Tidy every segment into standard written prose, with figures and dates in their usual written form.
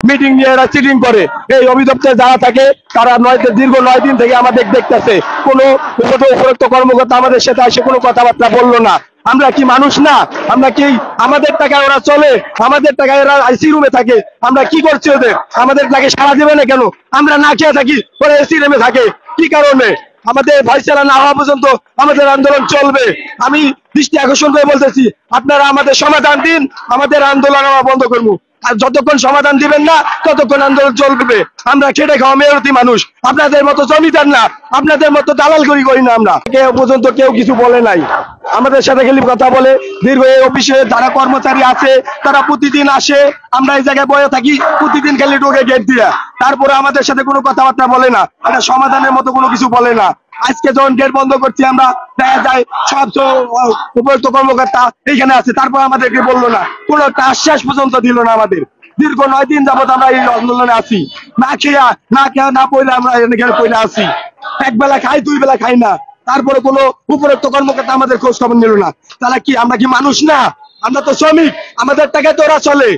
Meeting নিয়ে এরা cheating করে। এই অভিদপ্তরে যারা থাকে তারা দীর্ঘ 9 দিন থেকে আমাদের দেখতেছে, কোনো উপরোক্ত কর্মকর্তা আমাদের সাথে এসে কোনো কথাবার্তা বললো না। আমরা কি মানুষ না? আমরা কি আমাদের টাকায় ওরা চলে, আমাদের টাকায় ওরা আইসি রুমে থাকে, আমরা কি করছি ওদের? আমাদের টাকা সাড়া দেবে না কেন? আমরা না খেয়ে থাকি, ওরা এসি রুমে থাকে, কি কারণে? আমাদের ফাইসালা না হওয়া পর্যন্ত আমাদের আন্দোলন চলবে। আমি দৃষ্টি আকর্ষণ করে বলতেছি, আপনারা আমাদের সমাধান দিন, আমাদের আন্দোলন আমরা বন্ধ করবো। আর যতক্ষণ সমাধান দিবেন না ততক্ষণ আন্দোলন চলবে। আমরা খেটে খাওয়া মেহনতি মানুষ, আপনাদের মতো জমিদার না, আপনাদের মতো দালাল করি না। আমরা কেউ পর্যন্ত কেউ কিছু বলে নাই, আমাদের সাথে খালি কথা বলে। দীর্ঘ এই অফিসে যারা কর্মচারী আছে তারা প্রতিদিন আসে, আমরা এই জায়গায় বয়ে থাকি, প্রতিদিন খালি ঢোকে গেট দিয়ে, তারপরে আমাদের সাথে কোনো কথাবার্তা বলে না, এটা সমাধানের মতো কোনো কিছু বলে না। আজকে যখন গেট বন্ধ করছি আমরা, দেখা যায় সব উপযুক্ত কর্মকর্তা এইখানে আছে, তারপর আমাদেরকে বললো না, কোনো একটা আশ্বাস পর্যন্ত দিল না আমাদের। দীর্ঘ 9 দিন যাবত আমরা এই আন্দোলনে আছি, না খেয়া না পড়লে আমরা এখানে পড়ে আছি। এক বেলা খাই, 2 বেলা খাই না, তারপরে কোনো উপরোক্ত কর্মকর্তা আমাদের খোঁজ খবর নিল না। তাহলে কি আমরা কি মানুষ না? আমরা তো শ্রমিক, আমাদের টাকায় তো ওরা চলে।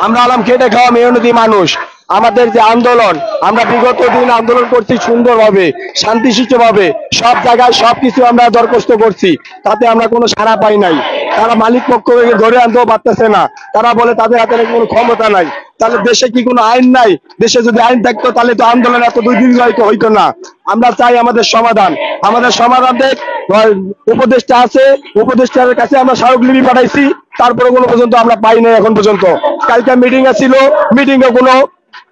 আমরা হলাম খেটে খাওয়া মেহনতি মানুষ। আমাদের যে আন্দোলন, আমরা বিগত দিন আন্দোলন করছি সুন্দরভাবে, শান্তিশিষ্টভাবে, সব জায়গায় সবকিছু আমরা দরখাস্ত করছি, তাতে আমরা কোনো সাড়া পাই নাই। তারা মালিক পক্ষকে ধরে আনতেও পারতেছে না, তারা বলে তাদের হাতে কোনো ক্ষমতা নাই। তাহলে দেশে কি কোনো আইন নাই? দেশে যদি আইন থাকতো তাহলে তো আন্দোলন এত 2 দিন হয়তো না। আমরা চাই আমাদের সমাধান, আমাদের সমাধান দেখ। উপদেষ্টা আছে, উপদেষ্টার কাছে আমরা স্মারকলিপি পাঠাইছি, তারপরে কোনো পর্যন্ত আমরা পাই নাই এখন পর্যন্ত। কালকে মিটিং ছিল, মিটিং এ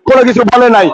কোনো কিছু বলে নাই।